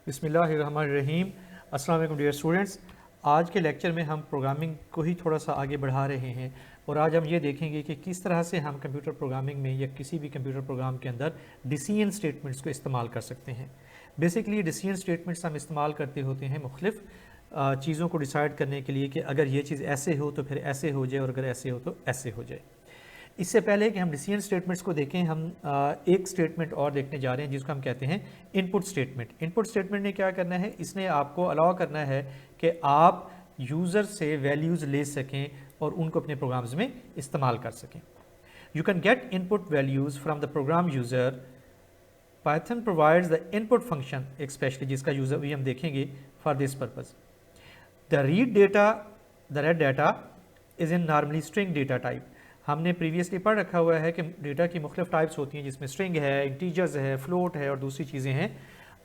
बिस्मिल्लाहिर्रहमानिर्रहीम। अस्सलाम वालेकुम डियर स्टूडेंट्स। आज के लेक्चर में हम प्रोग्रामिंग को ही थोड़ा सा आगे बढ़ा रहे हैं और आज हम ये देखेंगे कि किस तरह से हम कंप्यूटर प्रोग्रामिंग में या किसी भी कंप्यूटर प्रोग्राम के अंदर डिसीजन स्टेटमेंट्स को इस्तेमाल कर सकते हैं। बेसिकली डिसीजन स्टेटमेंट्स हम इस्तेमाल करते होते हैं मुख्तलिफ चीज़ों को डिसाइड करने के लिए कि अगर ये चीज़ ऐसे हो तो फिर ऐसे हो जाए और अगर ऐसे हो तो ऐसे हो जाए। इससे पहले कि हम डिसीजन स्टेटमेंट्स को देखें, हम एक स्टेटमेंट और देखने जा रहे हैं जिसको हम कहते हैं इनपुट स्टेटमेंट। इनपुट स्टेटमेंट ने क्या करना है, इसने आपको अलाउ करना है कि आप यूज़र से वैल्यूज़ ले सकें और उनको अपने प्रोग्राम्स में इस्तेमाल कर सकें। You can get input values from the program user. Python provides the input function, एक स्पेशली जिसका यूज़र भी हम देखेंगे for this purpose. The read data is in normally string data type. हमने प्रीवियसली पढ़ रखा हुआ है कि डेटा की मुख्तलिफ टाइप्स होती हैं जिसमें स्ट्रिंग है, इंटीजर्स है, फ्लोट है और दूसरी चीज़ें हैं।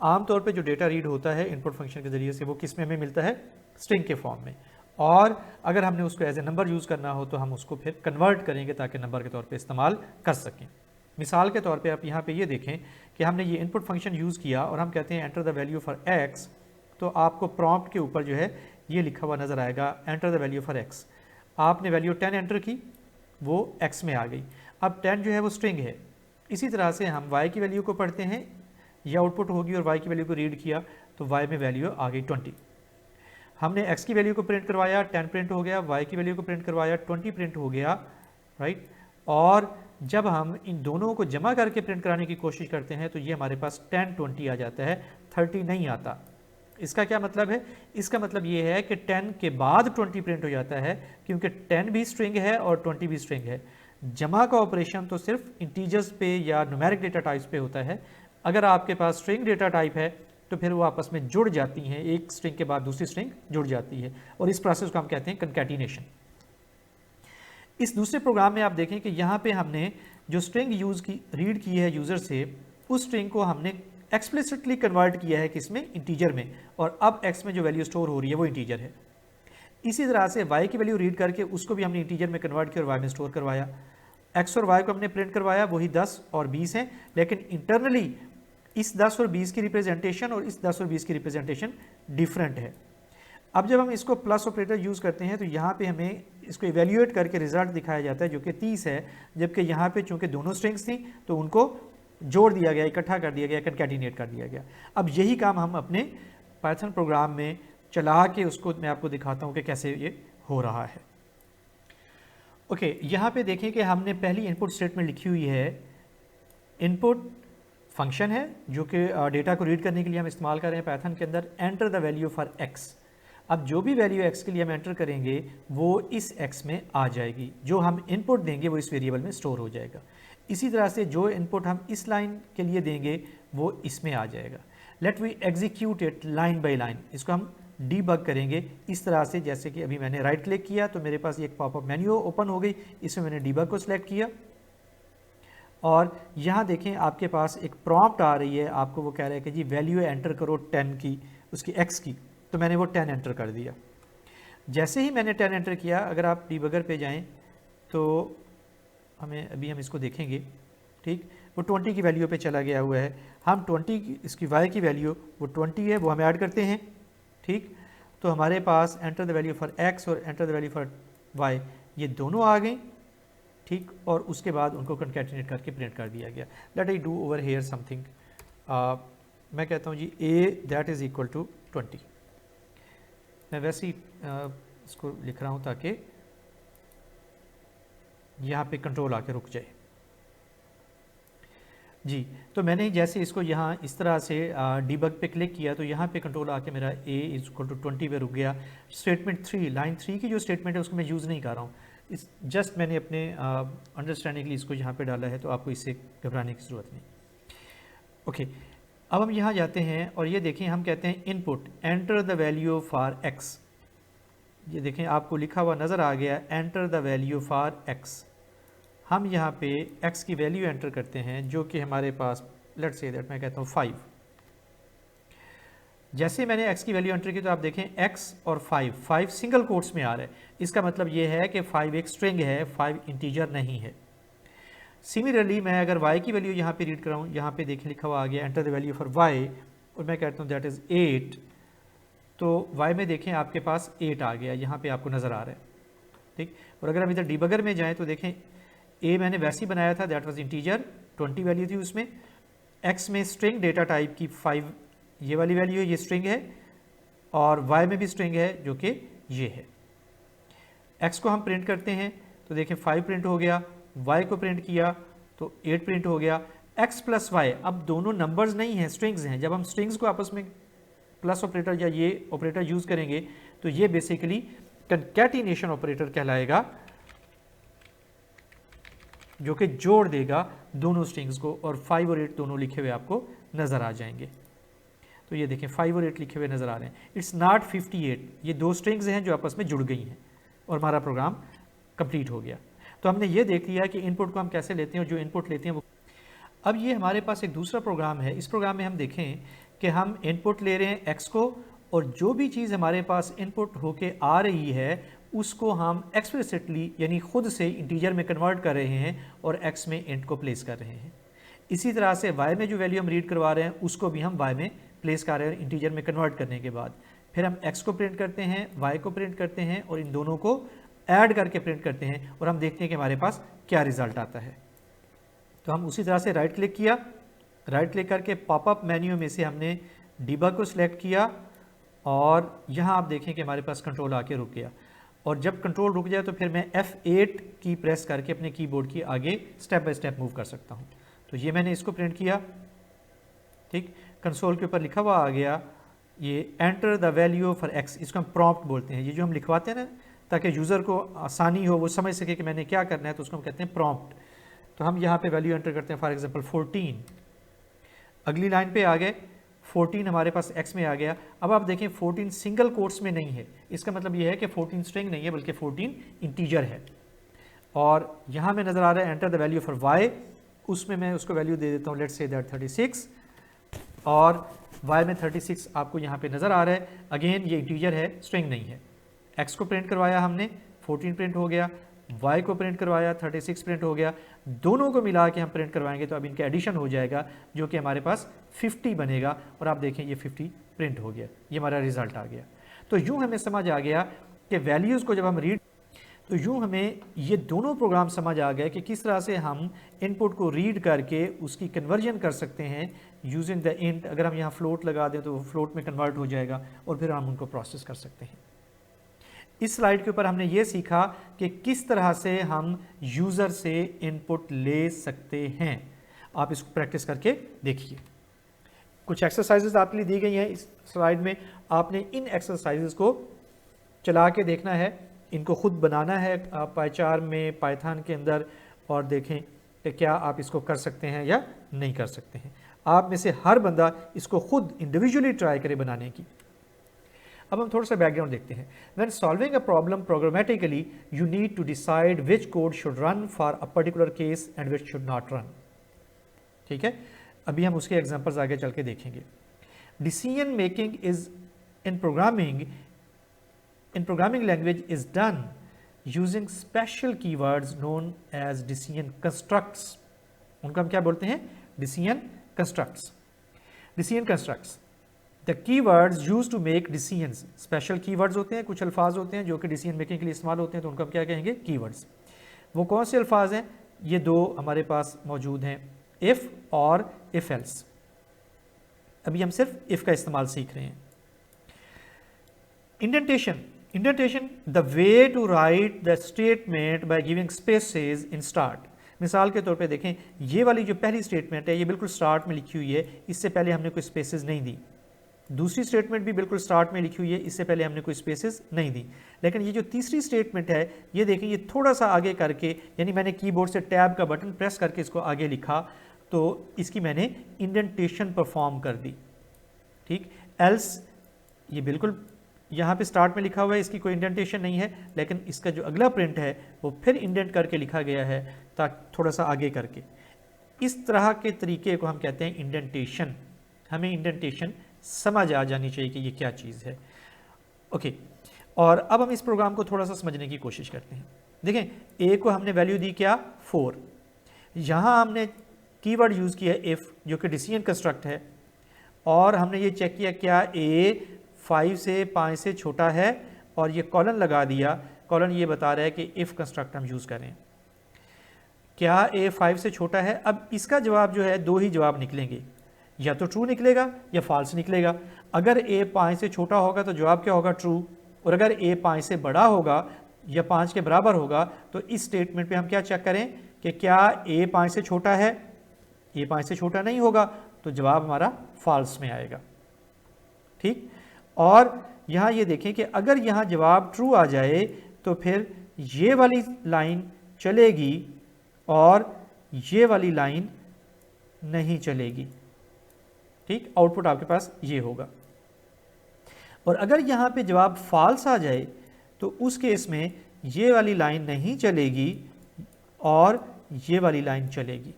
आमतौर पे जो डेटा रीड होता है इनपुट फंक्शन के ज़रिए से वो किस में हमें मिलता है, स्ट्रिंग के फॉर्म में। और अगर हमने उसको एज ए नंबर यूज़ करना हो तो हम उसको फिर कन्वर्ट करेंगे ताकि नंबर के तौर पर इस्तेमाल कर सकें। मिसाल के तौर पर आप यहाँ पर ये देखें कि हमने ये इनपुट फंक्शन यूज़ किया और हम कहते हैं enter the value for x, तो आपको प्रॉम्प्ट के ऊपर जो है ये लिखा हुआ नज़र आएगा enter the value for x. आपने वैल्यू 10 एंटर की, वो x में आ गई। अब 10 जो है वो स्ट्रिंग है। इसी तरह से हम y की वैल्यू को पढ़ते हैं, ये आउटपुट होगी और y की वैल्यू को रीड किया तो y में वैल्यू आ गई 20। हमने x की वैल्यू को प्रिंट करवाया, 10 प्रिंट हो गया, y की वैल्यू को प्रिंट करवाया, 20 प्रिंट हो गया, राइट। और जब हम इन दोनों को जमा करके प्रिंट कराने की कोशिश करते हैं तो ये हमारे पास 10 20 आ जाता है, 30 नहीं आता। इसका क्या मतलब है, इसका मतलब ये है कि 10 के बाद 20 प्रिंट हो जाता है क्योंकि 10 भी स्ट्रिंग है और 20 भी स्ट्रिंग है। जमा का ऑपरेशन तो सिर्फ इंटीजर्स पे या न्यूमेरिक डेटा टाइप्स पे होता है। अगर आपके पास स्ट्रिंग डेटा टाइप है तो फिर वो आपस में जुड़ जाती हैं, एक स्ट्रिंग के बाद दूसरी स्ट्रिंग जुड़ जाती है और इस प्रोसेस को हम कहते हैं कंकैटिनेशन। इस दूसरे प्रोग्राम में आप देखें कि यहाँ पे हमने जो स्ट्रिंग रीड की है यूज़र से, उस स्ट्रिंग को हमने एक्सप्लिसिटली कन्वर्ट किया है किसमें, इंटीजर में, और अब x में जो वैल्यू स्टोर हो रही है वो इंटीजर है। इसी तरह से y की वैल्यू रीड करके उसको भी हमने इंटीजर में कन्वर्ट किया और y में स्टोर करवाया। x और y को हमने प्रिंट करवाया, वही 10 और 20 हैं, लेकिन इंटरनली इस 10 और 20 की रिप्रेजेंटेशन और इस 10 और 20 की रिप्रेजेंटेशन डिफरेंट है। अब जब हम इसको प्लस ऑपरेटर यूज़ करते हैं तो यहाँ पे हमें इसको इवेल्यूएट करके रिजल्ट दिखाया जाता है जो कि 30 है, जबकि यहाँ पे चूँकि दोनों स्ट्रिंग्स थी तो उनको जोड़ दिया गया, इकट्ठा कर दिया गया, कंकैटिनेट कर दिया गया। अब यही काम हम अपने पाइथन प्रोग्राम में चला के उसको मैं आपको दिखाता हूँ कि कैसे ये हो रहा है। ओके, यहाँ पे देखें कि हमने पहली इनपुट स्टेटमेंट लिखी हुई है। इनपुट फंक्शन है जो कि डेटा को रीड करने के लिए हम इस्तेमाल कर रहे हैं पाइथन के अंदर। Enter the value for x. अब जो भी वैल्यू x के लिए हम एंटर करेंगे वो इस x में आ जाएगी, जो हम इनपुट देंगे वो इस वेरिएबल में स्टोर हो जाएगा। इसी तरह से जो इनपुट हम इस लाइन के लिए देंगे वो इसमें आ जाएगा। Let we execute it line by line. इसको हम डीबग करेंगे इस तरह से, जैसे कि अभी मैंने राइट क्लिक किया तो मेरे पास एक पॉपअप मेन्यू ओपन हो गई, इसमें मैंने डीबग को सिलेक्ट किया और यहाँ देखें आपके पास एक प्रॉम्प्ट आ रही है, आपको वो कह रहा है कि जी वैल्यू एंटर करो 10 की, उसकी x की, तो मैंने वो 10 एंटर कर दिया। जैसे ही मैंने 10 एंटर किया, अगर आप डीबगर पे जाएं तो हम इसको देखेंगे, ठीक, वो 20 की वैल्यू पे चला गया हुआ है। हम 20 की, इसकी y की वैल्यू वो 20 है, वो हम ऐड करते हैं, ठीक। तो हमारे पास enter the value for x और enter the value for y ये दोनों आ गए, ठीक, और उसके बाद उनको कंकैटिनेट करके प्रिंट कर दिया गया। Let I do over here something. मैं कहता हूँ जी a that is equal to 20। मैं वैसे ही इसको लिख रहा हूँ ताकि यहाँ पे कंट्रोल आके रुक जाए जी। तो मैंने जैसे इसको यहाँ इस तरह से डीबग पे क्लिक किया तो यहाँ पे कंट्रोल आके मेरा a इज इक्वल टू 20 पे रुक गया। स्टेटमेंट 3, लाइन 3 की जो स्टेटमेंट है उसको मैं यूज़ नहीं कर रहा हूँ, इस जस्ट मैंने अपने अंडरस्टैंडिंग के लिए इसको यहाँ पे डाला है, तो आपको इससे घबराने की ज़रूरत नहीं। ओके, अब हम यहाँ जाते हैं और ये देखें, हम कहते हैं input enter the value for x। ये देखें आपको लिखा हुआ नज़र आ गया enter the value for x। हम यहाँ पे x की वैल्यू एंटर करते हैं जो कि हमारे पास, लेट्स से दैट मैं कहता हूँ 5। जैसे मैंने x की वैल्यू एंटर की तो आप देखें x और 5 सिंगल कोट्स में आ रहा है। इसका मतलब ये है कि 5 एक स्ट्रिंग है, 5 इंटीजर नहीं है। सिमिलरली मैं अगर y की वैल्यू यहाँ पे रीड कराऊँ, यहाँ पे देखें लिखा हुआ आ गया enter the value for y, और मैं कहता हूँ दैट इज़ 8, तो y में देखें आपके पास 8 आ गया, यहाँ पे आपको नज़र आ रहा है, ठीक। और अगर हम इधर डिबगर में जाएं तो देखें a मैंने वैसे ही बनाया था, दैट वाज इंटीजर, 20 वैल्यू थी उसमें। x में स्ट्रिंग डेटा टाइप की 5 ये वाली वैल्यू है, ये स्ट्रिंग है, और y में भी स्ट्रिंग है जो कि ये है। x को हम प्रिंट करते हैं तो देखें 5 प्रिंट हो गया, y को प्रिंट किया तो 8 प्रिंट हो गया। x प्लस वाई, अब दोनों नंबर्स नहीं हैं, स्ट्रिंग्स हैं। जब हम स्ट्रिंग्स को आपस में प्लस ऑपरेटर या ये ऑपरेटर यूज करेंगे तो ये बेसिकली कंकैटिनेशन ऑपरेटर कहलाएगा, जो कि जोड़ देगा दोनों स्ट्रिंग्स को, और 5 और 8 दोनों लिखे हुए आपको नजर आ जाएंगे। तो ये देखें 5 और 8 लिखे हुए नजर आ रहे हैं। इट्स नॉट 58, ये दो स्ट्रिंग्स हैं जो आपस में जुड़ गई हैं और हमारा प्रोग्राम कंप्लीट हो गया। तो हमने ये देख लिया कि इनपुट को हम कैसे लेते हैं और जो इनपुट लेते हैं वो। अब ये हमारे पास एक दूसरा प्रोग्राम है। इस प्रोग्राम में हम देखें कि हम इनपुट ले रहे हैं x को, और जो भी चीज़ हमारे पास इनपुट होके आ रही है उसको हम एक्सप्लिसिटली यानी खुद से इंटीजर में कन्वर्ट कर रहे हैं और x में इंट को प्लेस कर रहे हैं। इसी तरह से y में जो वैल्यू हम रीड करवा रहे हैं उसको भी हम y में प्लेस कर रहे हैं इंटीजर में कन्वर्ट करने के बाद। फिर हम x को प्रिंट करते हैं, y को प्रिंट करते हैं और इन दोनों को ऐड करके प्रिंट करते हैं और हम देखते हैं कि हमारे पास क्या रिजल्ट आता है। तो हम उसी तरह से राइट क्लिक किया, राइट क्लिक करके पॉपअप मेन्यू में से हमने डिबग को सिलेक्ट किया और यहाँ आप देखें कि हमारे पास कंट्रोल आके रुक गया। और जब कंट्रोल रुक जाए तो फिर मैं F8 की प्रेस करके अपने कीबोर्ड की आगे स्टेप बाय स्टेप मूव कर सकता हूँ। तो ये मैंने इसको प्रिंट किया, ठीक। कंसोल के ऊपर लिखा हुआ आ गया ये enter the value for x, इसको हम प्रॉम्प्ट बोलते हैं। ये जो हम लिखवाते हैं ना ताकि यूज़र को आसानी हो, वो समझ सके कि मैंने क्या करना है, तो उसको हम कहते हैं प्रॉम्प्ट। तो हम यहाँ पे वैल्यू एंटर करते हैं, फॉर एग्जांपल 14। अगली लाइन पे आ गए, 14 हमारे पास x में आ गया। अब आप देखें 14 सिंगल कोट्स में नहीं है, इसका मतलब ये है कि 14 स्ट्रिंग नहीं है बल्कि 14 इंटीजर है। और यहाँ में नज़र आ रहा है enter the value for y, उसमें मैं उसको वैल्यू दे देता हूँ, लेट्स से दैट 36, और y में 36 आपको यहाँ पे नज़र आ रहा है। अगेन ये इंटीजर है, स्ट्रिंग नहीं है। x को प्रिंट करवाया हमने, 14 प्रिंट हो गया, y को प्रिंट करवाया, 36 प्रिंट हो गया। दोनों को मिला के हम प्रिंट करवाएंगे तो अब इनका एडिशन हो जाएगा जो कि हमारे पास 50 बनेगा, और आप देखें ये 50 प्रिंट हो गया, ये हमारा रिजल्ट आ गया। तो यूँ हमें समझ आ गया कि वैल्यूज़ को जब हम रीड, तो यूँ हमें ये दोनों प्रोग्राम समझ आ गए कि किस तरह से हम इनपुट को रीड करके उसकी कन्वर्जन कर सकते हैं यूजिंग द इंट। अगर हम यहाँ फ्लोट लगा दें तो वो फ्लोट में कन्वर्ट हो जाएगा और फिर हम उनको प्रोसेस कर सकते हैं। इस स्लाइड के ऊपर हमने ये सीखा कि किस तरह से हम यूज़र से इनपुट ले सकते हैं। आप इसको प्रैक्टिस करके देखिए। कुछ एक्सरसाइजेज आपके लिए दी गई हैं इस स्लाइड में, आपने इन एक्सरसाइजेज को चला के देखना है, इनको खुद बनाना है पाईचार्म में, पाइथन के अंदर, और देखें कि क्या आप इसको कर सकते हैं या नहीं कर सकते हैं। आप में से हर बंदा इसको खुद इंडिविजुअली ट्राई करे बनाने की। अब हम थोड़ा सा बैकग्राउंड देखते हैं। When solving a problem programmatically, you need to decide which code should run for a particular case and which should not run. ठीक है, अभी हम उसके एग्जांपल्स आगे चल के देखेंगे। Decision making is in programming language is done using special keywords known as decision constructs. उनको हम क्या बोलते हैं? Decision constructs. Decision constructs. The keywords used to make decisions, special keywords होते हैं, कुछ अल्फाज होते हैं जो कि डिसीजन मेकिंग के लिए इस्तेमाल होते हैं, तो उनको हम क्या कहेंगे? कीवर्ड्स। वो कौन से अल्फाज हैं? ये दो हमारे पास मौजूद हैं, इफ़ और इफ़ एल्स। अभी हम सिर्फ इफ़ का इस्तेमाल सीख रहे हैं। Indentation, indentation the way to write the statement by giving spaces in start. मिसाल के तौर पे देखें, ये वाली जो पहली स्टेटमेंट है ये बिल्कुल स्टार्ट में लिखी हुई है, इससे पहले हमने कोई स्पेसेस नहीं दी। दूसरी स्टेटमेंट भी बिल्कुल स्टार्ट में लिखी हुई है, इससे पहले हमने कोई स्पेसेस नहीं दी। लेकिन ये जो तीसरी स्टेटमेंट है, ये देखें, ये थोड़ा सा आगे करके, यानी मैंने कीबोर्ड से टैब का बटन प्रेस करके इसको आगे लिखा, तो इसकी मैंने इंडेंटेशन परफॉर्म कर दी। ठीक, एल्स ये बिल्कुल यहाँ पे स्टार्ट में लिखा हुआ है, इसकी कोई इंडेंटेशन नहीं है, लेकिन इसका जो अगला प्रिंट है वो फिर इंडेंट करके लिखा गया है, ताकि थोड़ा सा आगे करके। इस तरह के तरीके को हम कहते हैं इंडेंटेशन। हमें इंडेंटेशन समझ आ जानी चाहिए कि ये क्या चीज़ है। ओके, और अब हम इस प्रोग्राम को थोड़ा सा समझने की कोशिश करते हैं। देखें, ए को हमने वैल्यू दी क्या? 4। यहाँ हमने कीवर्ड यूज़ किया इफ़, जो कि डिसीजन कंस्ट्रक्ट है, और हमने ये चेक किया क्या ए 5 से 5 से छोटा है, और ये कॉलन लगा दिया। कॉलन ये बता रहा है कि इफ़ कंस्ट्रक्ट हम यूज़ करें, क्या ए 5 से छोटा है। अब इसका जवाब जो है, दो ही जवाब निकलेंगे, या तो ट्रू निकलेगा या फॉल्स निकलेगा। अगर ए 5 से छोटा होगा तो जवाब क्या होगा, ट्रू। और अगर ए 5 से बड़ा होगा या 5 के बराबर होगा तो इस स्टेटमेंट पे हम क्या चेक करें कि क्या ए 5 से छोटा है। ए 5 से छोटा नहीं होगा तो जवाब हमारा फॉल्स में आएगा, ठीक। और यहाँ ये देखें कि अगर यहाँ जवाब ट्रू आ जाए तो फिर ये वाली लाइन चलेगी और ये वाली लाइन नहीं चलेगी, ठीक। आउटपुट आपके पास ये होगा। और अगर यहाँ पे जवाब फॉल्स आ जाए तो उस केस में ये वाली लाइन नहीं चलेगी और ये वाली लाइन चलेगी।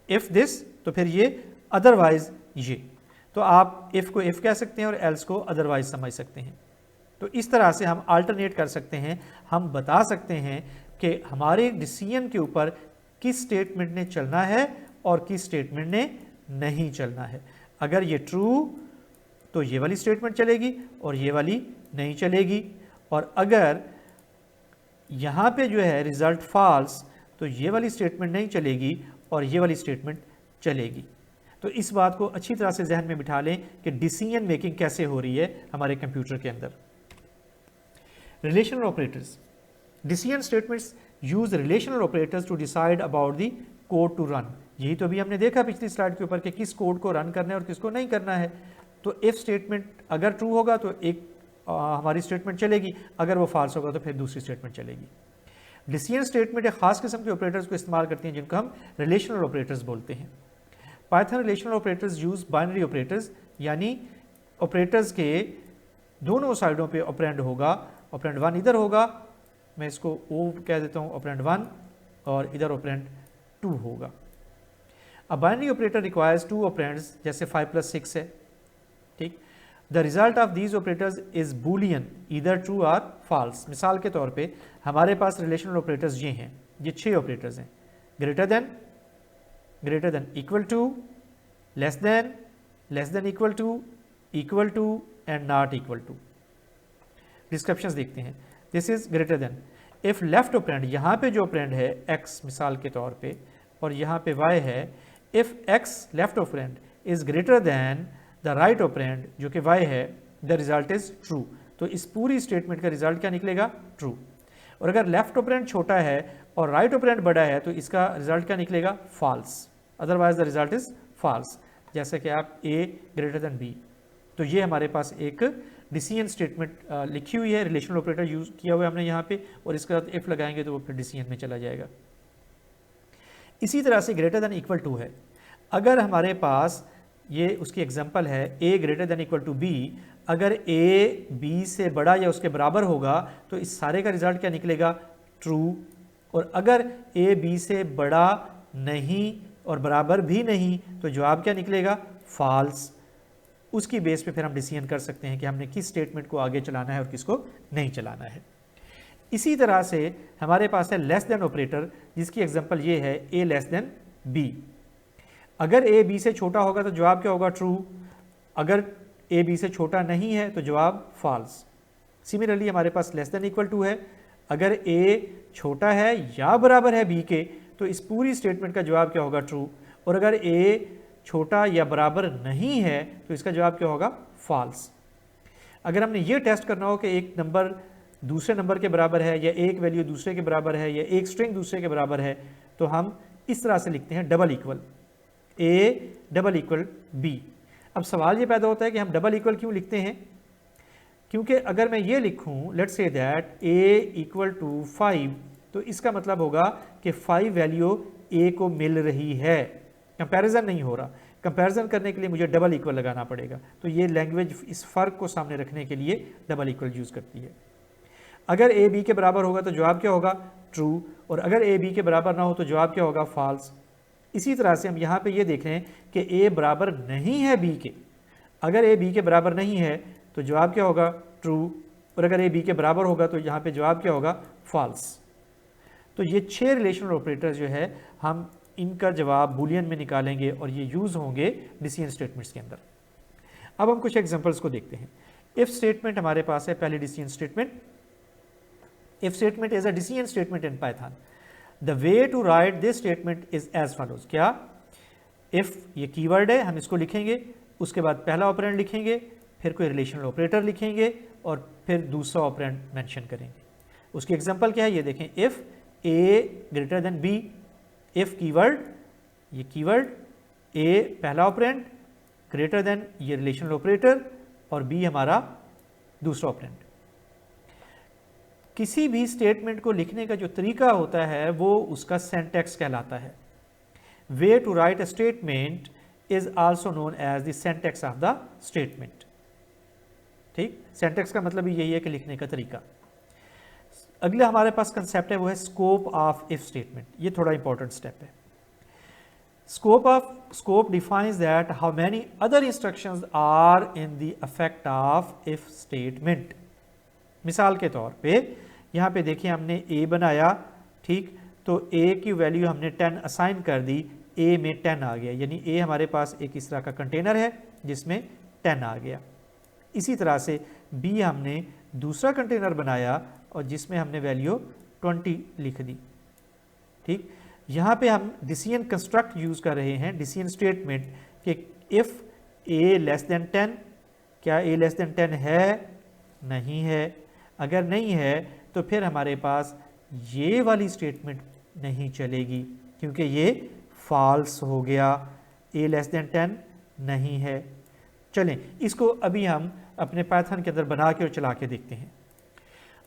इफ़ दिस तो फिर ये, अदरवाइज ये। तो आप इफ़ को इफ़ कह सकते हैं और एल्स को अदरवाइज समझ सकते हैं। तो इस तरह से हम अल्टरनेट कर सकते हैं। हम बता सकते हैं कि हमारे डिसीजन के ऊपर किस स्टेटमेंट ने चलना है और किस स्टेटमेंट ने नहीं चलना है। अगर ये ट्रू तो ये वाली स्टेटमेंट चलेगी और ये वाली नहीं चलेगी, और अगर यहाँ पे जो है रिजल्ट फॉल्स तो ये वाली स्टेटमेंट नहीं चलेगी और ये वाली स्टेटमेंट चलेगी। तो इस बात को अच्छी तरह से जहन में बिठा लें कि डिसीजन मेकिंग कैसे हो रही है हमारे कंप्यूटर के अंदर। Relational operators, decision statements use relational operators to decide about the code to run. यही तो अभी हमने देखा पिछली स्लाइड के ऊपर कि किस कोड को रन करना है और किसको नहीं करना है। तो इफ स्टेटमेंट अगर ट्रू होगा तो एक हमारी स्टेटमेंट चलेगी, अगर वो फॉल्स होगा तो फिर दूसरी स्टेटमेंट चलेगी। डिसीजन स्टेटमेंट एक खास किस्म के ऑपरेटर्स को इस्तेमाल करती हैं जिनको हम रिलेशनल ऑपरेटर्स बोलते हैं। Python relational operators use binary operators, यानी ऑपरेटर्स के दोनों साइडों पे ऑपरेंड होगा। ऑपरेंड 1 इधर होगा, मैं इसको ओ कह देता हूँ, ऑपरेंड 1, और इधर ऑपरेंड 2 होगा। अब बाइनरी ऑपरेटर रिक्वायर्स 2 ऑपरेंड्स, जैसे 5 + 6 है, ठीक। The result of these operators is Boolean, either true और फॉल्स। मिसाल के तौर पे हमारे पास रिलेशनल ऑपरेटर्स ये हैं, ये 6 ऑपरेटर्स हैं। Greater than, equal to, less than equal to and not equal to. Descriptions देखते हैं। This is greater than if left operand, यहाँ पे जो ऑपरेंड है x मिसाल के तौर पे, और यहाँ पे y है, if x left operand is greater then the right operand जो कि y है, द रिजल्ट इज ट्रू। तो इस पूरी स्टेटमेंट का रिजल्ट क्या निकलेगा, ट्रू। और अगर लेफ्ट ऑपरेंड छोटा है और राइट ऑपरेंड बड़ा है तो इसका रिजल्ट क्या निकलेगा, false. Otherwise the result is false. जैसे कि आप a ग्रेटर देन b, तो ये हमारे पास एक डिसीजन स्टेटमेंट लिखी हुई है, रिलेशनल ऑपरेटर यूज किया हुआ है हमने यहाँ पे, और इसके साथ इफ लगाएंगे तो वो फिर डिसीजन में चला जाएगा। इसी तरह से ग्रेटर देन इक्वल टू है। अगर हमारे पास ये उसकी एग्जांपल है a greater than equal to b, अगर a b से बड़ा या उसके बराबर होगा तो इस सारे का रिजल्ट क्या निकलेगा, ट्रू। और अगर a b से बड़ा नहीं और बराबर भी नहीं तो जवाब क्या निकलेगा, फॉल्स। उसकी बेस पे फिर हम डिसीजन कर सकते हैं कि हमने किस स्टेटमेंट को आगे चलाना है और किसको नहीं चलाना है। इसी तरह से हमारे पास है लेस देन ऑपरेटर, जिसकी एग्जांपल ये है a लेस देन b। अगर a b से छोटा होगा तो जवाब क्या होगा, ट्रू। अगर a b से छोटा नहीं है तो जवाब फॉल्स। सिमिलरली हमारे पास लेस देन इक्वल टू है, अगर a छोटा है या बराबर है b के तो इस पूरी स्टेटमेंट का जवाब क्या होगा, ट्रू। और अगर a छोटा या बराबर नहीं है तो इसका जवाब क्या होगा, फॉल्स। अगर हमने ये टेस्ट करना हो कि एक नंबर दूसरे नंबर के बराबर है या एक वैल्यू दूसरे के बराबर है या एक स्ट्रिंग दूसरे के बराबर है, तो हम इस तरह से लिखते हैं double equal, a double equal b। अब सवाल ये पैदा होता है कि हम डबल इक्वल क्यों लिखते हैं, क्योंकि अगर मैं ये लिखूं let's say that a equal to 5, तो इसका मतलब होगा कि 5 वैल्यू a को मिल रही है, कंपैरिजन नहीं हो रहा। कंपैरिजन करने के लिए मुझे डबल इक्वल लगाना पड़ेगा, तो ये लैंग्वेज इस फ़र्क को सामने रखने के लिए डबल इक्वल यूज़ करती है। अगर a b के बराबर होगा तो जवाब क्या होगा, ट्रू। और अगर a b के बराबर ना हो तो जवाब क्या होगा, फॉल्स। इसी तरह से हम यहाँ पे ये देख रहे हैं कि a बराबर नहीं है b के। अगर a b के बराबर नहीं है तो जवाब क्या होगा, ट्रू। और अगर a b के बराबर होगा तो यहाँ पे जवाब क्या होगा, फॉल्स। तो ये 6 रिलेशनल ऑपरेटर्स जो है हम इनका जवाब बूलियन में निकालेंगे और ये यूज़ होंगे डिसीजन स्टेटमेंट्स के अंदर। अब हम कुछ एग्जांपल्स को देखते हैं। इफ स्टेटमेंट हमारे पास है, पहली decision statement. If statement is a decision statement in Python. The way to write this statement is as follows. क्या? इफ ये कीवर्ड है, हम इसको लिखेंगे, उसके बाद पहला ऑपरेंड लिखेंगे, फिर कोई रिलेशनल ऑपरेटर लिखेंगे और फिर दूसरा ऑपरेंड मेंशन करेंगे। उसकी एग्जांपल क्या है ये देखें। If a greater than b, if keyword, ये कीवर्ड, ए पहला ऑपरेंड, ग्रेटर देन ये रिलेशनल ऑपरेटर और बी हमारा दूसरा ऑपरेंड। किसी भी स्टेटमेंट को लिखने का जो तरीका होता है वो उसका सिंटैक्स कहलाता है। Way to write a statement is also known as the syntax of the statement. ठीक, सिंटैक्स का मतलब यही है कि लिखने का तरीका। अगला हमारे पास कंसेप्ट है वो है स्कोप ऑफ इफ स्टेटमेंट। ये थोड़ा इंपॉर्टेंट स्टेप है। Scope defines that how many other instructions are in the effect of if statement। मिसाल के तौर पे यहाँ पे देखिए हमने a बनाया, ठीक, तो a की वैल्यू हमने 10 असाइन कर दी, a में 10 आ गया, यानी a हमारे पास एक इस तरह का कंटेनर है जिसमें 10 आ गया। इसी तरह से b हमने दूसरा कंटेनर बनाया और जिसमें हमने वैल्यू 20 लिख दी। ठीक, यहाँ पे हम डिसीजन कंस्ट्रक्ट यूज़ कर रहे हैं, डिसीजन स्टेटमेंट, कि इफ़ a लेस देन 10, क्या a लेस देन 10 है? नहीं है। अगर नहीं है तो फिर हमारे पास ये वाली स्टेटमेंट नहीं चलेगी क्योंकि ये फॉल्स हो गया, a लेस देन 10 नहीं है। चलें इसको अभी हम अपने पाइथन के अंदर बना के और चला के देखते हैं।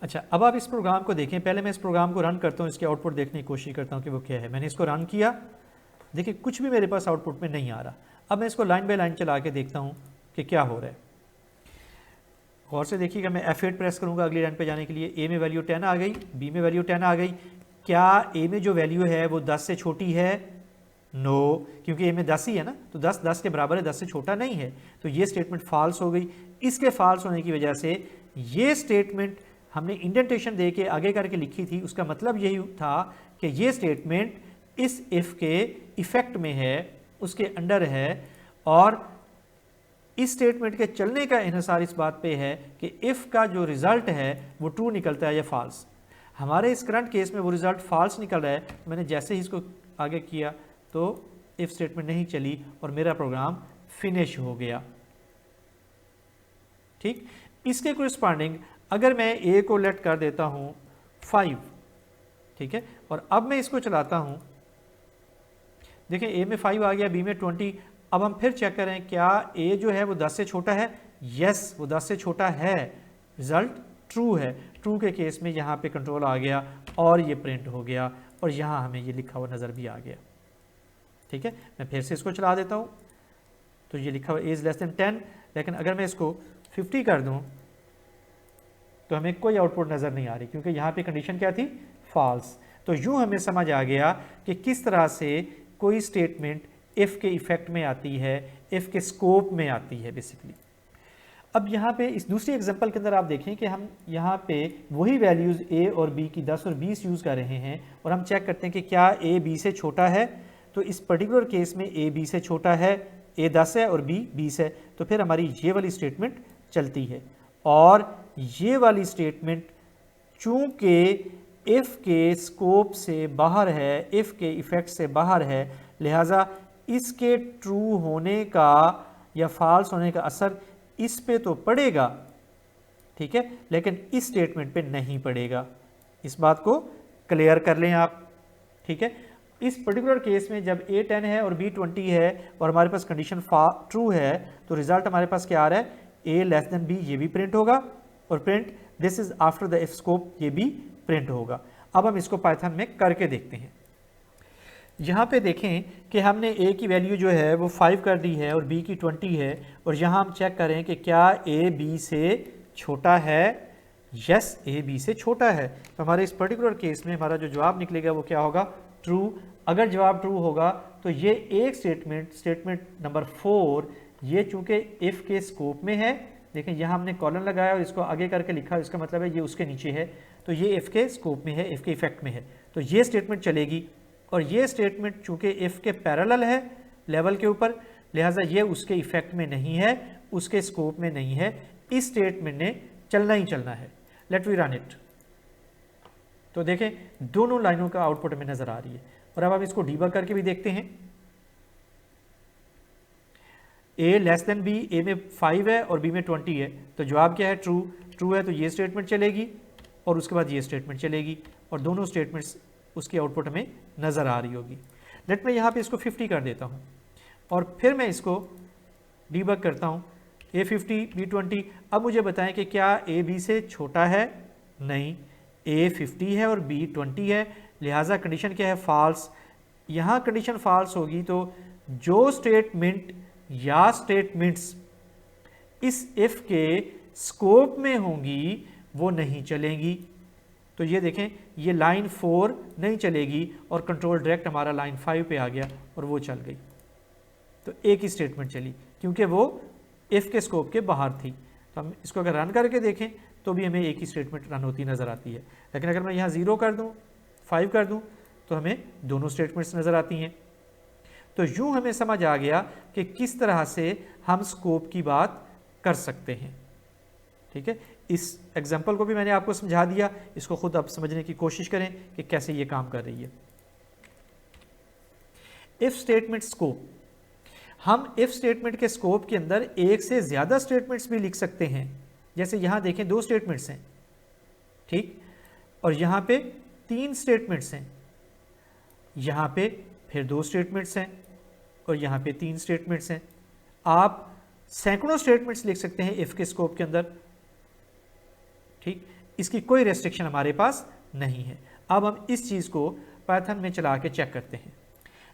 अच्छा, अब आप इस प्रोग्राम को देखें। पहले मैं इस प्रोग्राम को रन करता हूँ, इसके आउटपुट देखने की कोशिश करता हूँ कि वो क्या है। मैंने इसको रन किया, देखिए कुछ भी मेरे पास आउटपुट में नहीं आ रहा। अब मैं इसको लाइन बाय लाइन चला के देखता हूँ कि क्या हो रहा है। गौर से देखिएगा, मैं F8 प्रेस करूँगा अगली लाइन पे जाने के लिए। ए में वैल्यू 10 आ गई, बी में वैल्यू 10 आ गई। क्या ए में जो वैल्यू है वो 10 से छोटी है? नो, क्योंकि ए में 10 ही है ना, तो 10 10 के बराबर है, 10 से छोटा नहीं है, तो ये स्टेटमेंट फॉल्स हो गई। इसके फॉल्स होने की वजह से ये स्टेटमेंट हमने इंडेंटेशन दे के आगे करके लिखी थी, उसका मतलब यही था कि ये स्टेटमेंट इस इफ़ के इफ़ेक्ट में है, उसके अंडर है, और इस स्टेटमेंट के चलने का इन्हिसार इस बात पे है कि इफ़ का जो रिज़ल्ट है वो ट्रू निकलता है या फॉल्स। हमारे इस करंट केस में वो रिज़ल्ट फॉल्स निकल रहा है। मैंने जैसे ही इसको आगे किया तो इफ़ स्टेटमेंट नहीं चली और मेरा प्रोग्राम फिनिश हो गया। ठीक, इसके कोरिस्पॉन्डिंग अगर मैं a को लेट कर देता हूँ 5, ठीक है, और अब मैं इसको चलाता हूँ, देखें a में 5 आ गया, b में 20। अब हम फिर चेक करें क्या a जो है वो 10 से छोटा है? यस, वो 10 से छोटा है, रिजल्ट ट्रू है। ट्रू के केस में यहाँ पे कंट्रोल आ गया और ये प्रिंट हो गया और यहाँ हमें ये लिखा हुआ नज़र भी आ गया। ठीक है, मैं फिर से इसको चला देता हूँ तो ये लिखा हुआ एज लेस देन 10, लेकिन अगर मैं इसको 50 कर दूँ तो हमें कोई आउटपुट नज़र नहीं आ रही क्योंकि यहाँ पे कंडीशन क्या थी? फॉल्स। तो यूँ हमें समझ आ गया कि किस तरह से कोई स्टेटमेंट इफ़ के इफ़ेक्ट में आती है, इफ़ के स्कोप में आती है बेसिकली। अब यहाँ पे इस दूसरी एग्जांपल के अंदर आप देखें कि हम यहाँ पे वही वैल्यूज़ a और b की 10 और 20 यूज़ कर रहे हैं और हम चेक करते हैं कि क्या a b से छोटा है। तो इस पर्टिकुलर केस में a b से छोटा है, a 10 है और b 20 है, तो फिर हमारी ये वाली स्टेटमेंट चलती है। और ये वाली स्टेटमेंट चूँकि इफ़ के स्कोप से बाहर है, इफ़ के इफ़ेक्ट से बाहर है, लिहाजा इसके ट्रू होने का या फॉल्स होने का असर इस पे तो पड़ेगा, ठीक है, लेकिन इस स्टेटमेंट पे नहीं पड़ेगा। इस बात को क्लियर कर लें आप। ठीक है, इस पर्टिकुलर केस में जब a 10 है और b 20 है और हमारे पास कंडीशन ट्रू है तो रिजल्ट हमारे पास क्या आ रहा है? a लेस देन b, ये भी प्रिंट होगा और print this is after the if scope, ये भी प्रिंट होगा। अब हम इसको पाइथन में करके देखते हैं। यहाँ पे देखें कि हमने a की वैल्यू जो है वो 5 कर दी है और b की 20 है और यहाँ हम चेक करें कि क्या a b से छोटा है। यस, a b से छोटा है, तो हमारे इस पर्टिकुलर केस में हमारा जो जवाब निकलेगा वो क्या होगा? ट्रू। अगर जवाब ट्रू होगा तो ये एक स्टेटमेंट नंबर 4, ये चूँकि इफ़ के स्कोप में है, देखें यहाँ हमने कॉलन लगाया और इसको आगे करके लिखा, इसका मतलब है ये उसके नीचे है, तो ये इफ़ के स्कोप में है, इफ़ के इफेक्ट में है, तो ये स्टेटमेंट चलेगी। और ये स्टेटमेंट चूँकि इफ़ के पैरेलल है लेवल के ऊपर, लिहाजा ये उसके इफेक्ट में नहीं है, उसके स्कोप में नहीं है, इस स्टेटमेंट ने चलना ही चलना है। Let we run it. तो देखें दोनों लाइनों का आउटपुट हमें नजर आ रही है। और अब हम इसको डीबग करके भी देखते हैं। a लेस देन बी, ए में 5 है और बी में 20 है, तो जवाब क्या है? ट्रू। ट्रू है तो ये स्टेटमेंट चलेगी और उसके बाद ये स्टेटमेंट चलेगी, और दोनों स्टेटमेंट्स उसकी आउटपुट हमें नज़र आ रही होगी। लेट मैं यहाँ पे इसको 50 कर देता हूँ और फिर मैं इसको डीबग करता हूँ। a 50 b 20। अब मुझे बताएं कि क्या a b से छोटा है? नहीं, a 50 है और b 20 है, लिहाजा कंडीशन क्या है? फॉल्स। यहाँ कंडीशन फॉल्स होगी तो जो स्टेटमेंट या स्टेटमेंट्स इस इफ के स्कोप में होंगी वो नहीं चलेंगी। तो ये देखें, ये लाइन 4 नहीं चलेगी और कंट्रोल डायरेक्ट हमारा लाइन 5 पे आ गया और वो चल गई। तो एक ही स्टेटमेंट चली क्योंकि वो इफ के स्कोप के बाहर थी। तो हम इसको अगर रन करके देखें तो भी हमें एक ही स्टेटमेंट रन होती नज़र आती है। लेकिन अगर मैं यहाँ 0 कर दूँ, 5 कर दूँ, तो हमें दोनों स्टेटमेंट्स नज़र आती हैं। तो यूँ हमें समझ आ गया कि किस तरह से हम स्कोप की बात कर सकते हैं। ठीक है, इस एग्जाम्पल को भी मैंने आपको समझा दिया, इसको खुद आप समझने की कोशिश करें कि कैसे ये काम कर रही है। इफ स्टेटमेंट स्कोप, हम इफ स्टेटमेंट के स्कोप के अंदर एक से ज़्यादा स्टेटमेंट्स भी लिख सकते हैं। जैसे यहाँ देखें 2 स्टेटमेंट्स हैं, ठीक, और यहाँ पे 3 स्टेटमेंट्स हैं, यहाँ पे फिर 2 स्टेटमेंट्स हैं और यहाँ पे 3 स्टेटमेंट्स हैं। आप सैकड़ों स्टेटमेंट्स लिख सकते हैं इफ के स्कोप के अंदर। ठीक, इसकी कोई रेस्ट्रिक्शन हमारे पास नहीं है। अब हम इस चीज़ को पाइथन में चला के चेक करते हैं।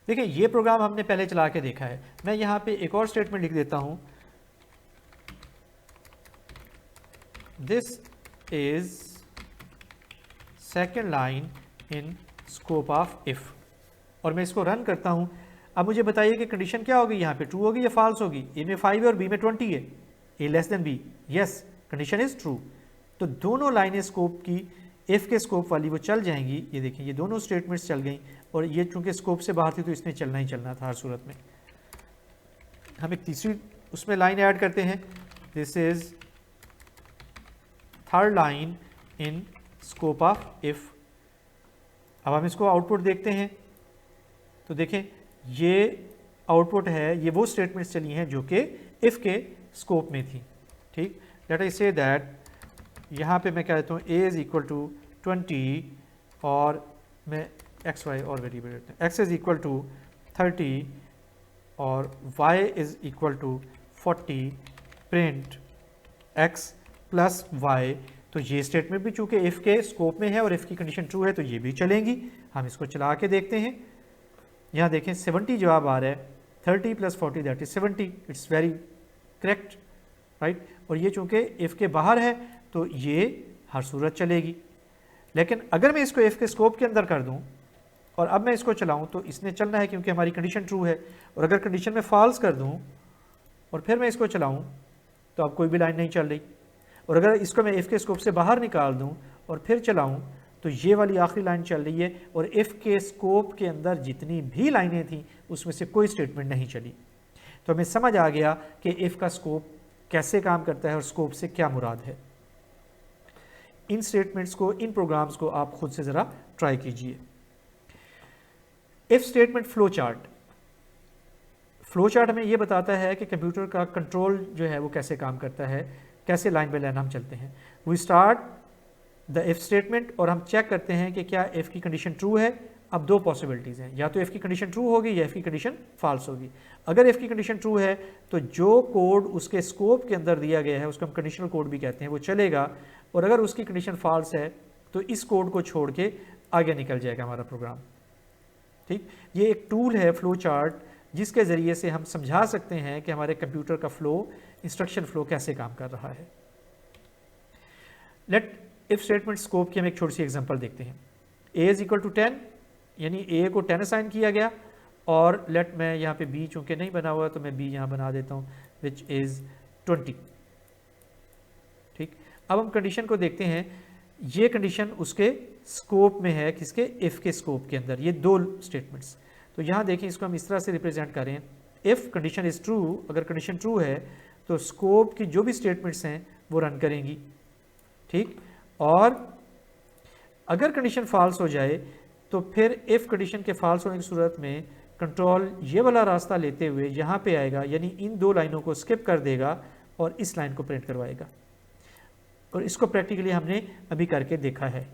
देखिए ये प्रोग्राम हमने पहले चला के देखा है। मैं यहाँ पे एक और स्टेटमेंट लिख देता हूँ, this is second line in scope of if, और मैं इसको रन करता हूँ। अब मुझे बताइए कि कंडीशन क्या होगी, यहाँ पे ट्रू होगी या फॉल्स होगी? ए में 5 है और बी में 20 है, A less than B, yes, condition is true. तो दोनों लाइनें स्कोप की इफ के स्कोप वाली वो चल जाएंगी। ये देखिए ये दोनों स्टेटमेंट्स चल गई, और ये चूंकि स्कोप से बाहर थी तो इसने चलना ही चलना था हर सूरत में। हम एक तीसरी उसमें लाइन ऐड करते हैं, this is third line in scope of if. अब हम इसको आउटपुट देखते हैं तो देखें ये आउटपुट है, ये वो स्टेटमेंट्स चली हैं जो कि इफ के स्कोप में थी। ठीक, लेट आई से दैट यहाँ पे मैं कहता हूँ a इज इक्वल टू 20 और मैं एक्स वाई और वेरिएबल देते हैं, x इज इक्वल टू 30 और y is equal to 40, print x plus y। तो ये स्टेटमेंट भी चूंकि इफ़ के स्कोप में है और इफ़ की कंडीशन ट्रू है तो ये भी चलेंगी। हम इसको चला के देखते हैं। यहाँ देखें 70 जवाब आ रहा है, 30 plus 40 that is 70, it's very correct, right. और ये चूंकि इफ़ के बाहर है तो ये हर सूरत चलेगी। लेकिन अगर मैं इसको इफ़ के स्कोप के अंदर कर दूं और अब मैं इसको चलाऊं तो इसने चलना है क्योंकि हमारी कंडीशन ट्रू है। और अगर कंडीशन में फॉल्स कर दूं और फिर मैं इसको चलाऊं तो अब कोई भी लाइन नहीं चल रही। और अगर इसको मैं इफ़ के स्कोप से बाहर निकाल दूं और फिर चलाऊं तो ये वाली आखिरी लाइन चल रही है, और इफ़ के स्कोप के अंदर जितनी भी लाइनें थीं उसमें से कोई स्टेटमेंट नहीं चली। तो हमें समझ आ गया कि इफ़ का स्कोप कैसे काम करता है और स्कोप से क्या मुराद है। इन स्टेटमेंट्स को, इन प्रोग्राम्स को आप खुद से ज़रा ट्राई कीजिए। If statement flow chart, flow chart हमें यह बताता है कि कंप्यूटर का कंट्रोल जो है वो कैसे काम करता है, कैसे लाइन बाय लाइन हम चलते हैं। We start the if statement और हम चेक करते हैं कि क्या इफ़ की कंडीशन ट्रू है। अब दो पॉसिबिलिटीज़ हैं, या तो इफ़ की कंडीशन ट्रू होगी या इफ़ की कंडीशन फॉल्स होगी। अगर इफ़ की कंडीशन ट्रू है तो जो कोड उसके स्कोप के अंदर दिया गया है उसको हम कंडीशनल कोड भी कहते हैं, वो चलेगा। और अगर उसकी कंडीशन फॉल्स है तो इस कोड को छोड़ के आगे निकल जाएगा हमारा प्रोग्राम। ठीक, ये एक टूल है फ्लो चार्ट जिसके ज़रिए से हम समझा सकते हैं कि हमारे कंप्यूटर का फ्लो, इंस्ट्रक्शन फ्लो कैसे काम कर रहा है। लेट इफ स्टेटमेंट स्कोप की हम एक छोटी सी एग्जांपल देखते हैं। a इज इक्वल टू 10, यानी a को 10 असाइन किया गया, और लेट मैं यहाँ पे b चूंकि नहीं बना हुआ तो मैं b यहाँ बना देता हूँ विच इज़ 20। ठीक, अब हम कंडीशन को देखते हैं। ये कंडीशन उसके स्कोप में है, किसके? इफ़ के स्कोप के अंदर, ये दो स्टेटमेंट्स। तो यहाँ देखें, इसको हम इस तरह से रिप्रेजेंट करें, इफ़ कंडीशन इज़ ट्रू, अगर कंडीशन ट्रू है तो स्कोप की जो भी स्टेटमेंट्स हैं वो रन करेंगी, ठीक। और अगर कंडीशन फॉल्स हो जाए तो फिर इफ़ कंडीशन के फॉल्स होने की सूरत में कंट्रोल ये वाला रास्ता लेते हुए यहाँ पे आएगा, यानी इन दो लाइनों को स्किप कर देगा और इस लाइन को प्रिंट करवाएगा। और इसको प्रैक्टिकली हमने अभी करके देखा है।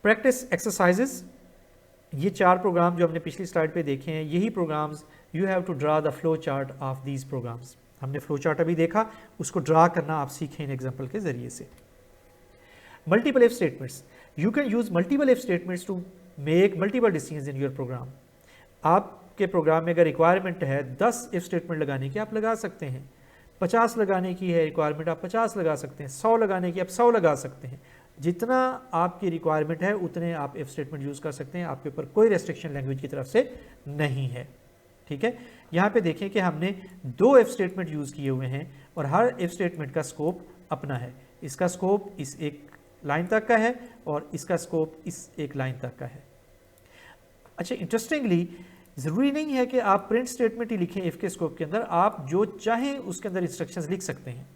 प्रैक्टिस एक्सरसाइजेस, ये 4 प्रोग्राम जो हमने पिछली स्लाइड पे देखे हैं, यही programs you have to draw the flow chart of these programs. हमने फ्लो चार्ट अभी देखा, उसको ड्रा करना आप सीखें इन एग्जाम्पल के जरिए से। Multiple if statements, you can use multiple if statements to make multiple decisions in your program. आपके प्रोग्राम में अगर रिक्वायरमेंट है 10 इफ स्टेटमेंट लगाने की, आप लगा सकते हैं। 50 लगाने की है रिक्वायरमेंट, आप 50 लगा सकते हैं। 100 लगाने की आप 100 लगा सकते हैं। जितना आपकी रिक्वायरमेंट है उतने आप इफ स्टेटमेंट यूज़ कर सकते हैं। आपके ऊपर कोई रेस्ट्रिक्शन लैंग्वेज की तरफ से नहीं है, ठीक है। यहाँ पे देखें कि हमने 2 इफ स्टेटमेंट यूज़ किए हुए हैं और हर इफ स्टेटमेंट का स्कोप अपना है। इसका स्कोप इस एक लाइन तक का है और इसका स्कोप इस एक लाइन तक का है। अच्छा, इंटरेस्टिंगली ज़रूरी नहीं है कि आप प्रिंट स्टेटमेंट ही लिखें इफ़ के स्कोप के अंदर, आप जो चाहें उसके अंदर इंस्ट्रक्शंस लिख सकते हैं,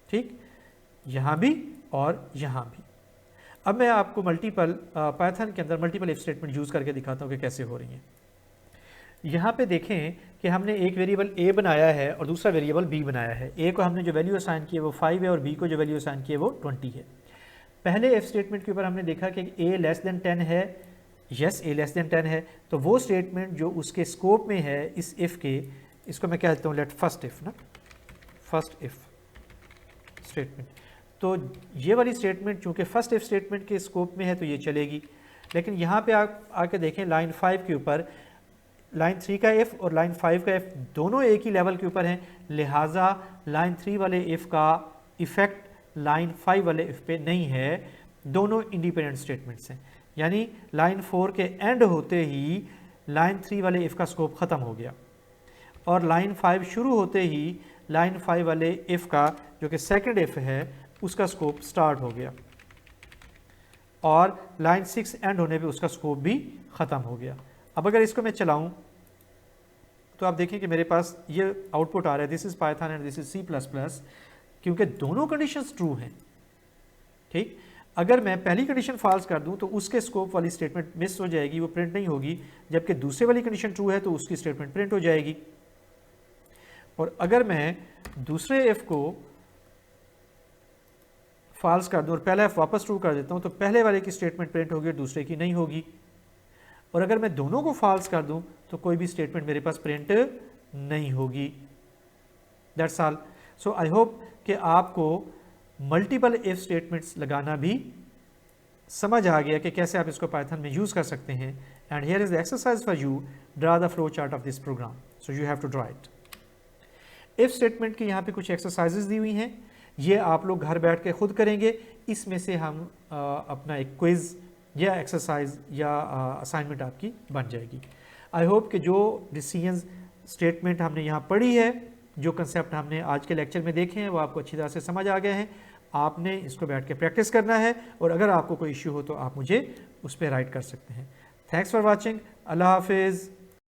ठीक, यहाँ भी और यहाँ भी। अब मैं आपको मल्टीपल पाइथन के अंदर मल्टीपल इफ स्टेटमेंट यूज़ करके दिखाता हूँ कि कैसे हो रही हैं। यहाँ पे देखें कि हमने एक वेरिएबल a बनाया है और दूसरा वेरिएबल b बनाया है। a को हमने जो वैल्यू असाइन की है वो 5 है और b को जो वैल्यू असाइन की है वो 20 है। पहले इफ स्टेटमेंट के ऊपर हमने देखा कि a लेस देन 10 है, यस a लेस देन 10 है, तो वो स्टेटमेंट जो उसके स्कोप में है इस इफ़ के, इसको मैं कहता हूँ लेट फर्स्ट इफ़ ना, फर्स्ट इफ़ स्टेटमेंट। तो ये वाली स्टेटमेंट चूँकि फर्स्ट इफ स्टेटमेंट के स्कोप में है तो ये चलेगी। लेकिन यहाँ पे आप आके देखें लाइन 5 के ऊपर, लाइन 3 का इफ़ और लाइन 5 का इफ़ दोनों एक ही लेवल के ऊपर हैं, लिहाजा लाइन 3 वाले इफ़ का इफ़ेक्ट लाइन 5 वाले इफ़ पे नहीं है। दोनों इंडिपेंडेंट स्टेटमेंट्स हैं, यानी लाइन 4 के एंड होते ही लाइन 3 वाले इफ़ का स्कोप ख़त्म हो गया और लाइन 5 शुरू होते ही लाइन 5 वाले इफ़ का जो कि सेकंड इफ़ है उसका स्कोप स्टार्ट हो गया और लाइन 6 एंड होने पे उसका स्कोप भी ख़त्म हो गया। अब अगर इसको मैं चलाऊं तो आप देखें कि मेरे पास ये आउटपुट आ रहा है, this is Python and this is C++, क्योंकि दोनों कंडीशंस ट्रू हैं, ठीक। अगर मैं पहली कंडीशन फॉल्स कर दूं तो उसके स्कोप वाली स्टेटमेंट मिस हो जाएगी, वो प्रिंट नहीं होगी, जबकि दूसरे वाली कंडीशन ट्रू है तो उसकी स्टेटमेंट प्रिंट हो जाएगी। और अगर मैं दूसरे इफ़ को फॉल्स कर दूं और पहला इफ वापस ट्रू कर देता हूं तो पहले वाले की स्टेटमेंट प्रिंट होगी और दूसरे की नहीं होगी। और अगर मैं दोनों को फॉल्स कर दूं तो कोई भी स्टेटमेंट मेरे पास प्रिंट नहीं होगी। That's all. So I hope कि आपको मल्टीपल इफ स्टेटमेंट्स लगाना भी समझ आ गया कि कैसे आप इसको पाइथन में यूज़ कर सकते हैं। And here is the exercise for you, draw the flow chart of this program, so you have to draw it. If statement की यहाँ पे कुछ एक्सरसाइजेज दी हुई हैं, ये आप लोग घर बैठ के खुद करेंगे। इसमें से हम अपना एक क्विज़ या एक्सरसाइज या असाइनमेंट आपकी बन जाएगी। आई होप कि जो डिसीजंस स्टेटमेंट हमने यहाँ पढ़ी है, जो कंसेप्ट हमने आज के लेक्चर में देखे हैं, वो आपको अच्छी तरह से समझ आ गए हैं। आपने इसको बैठ के प्रैक्टिस करना है और अगर आपको कोई इश्यू हो तो आप मुझे उस पर राइट कर सकते हैं। Thanks for watching. अल्लाह हाफिज़।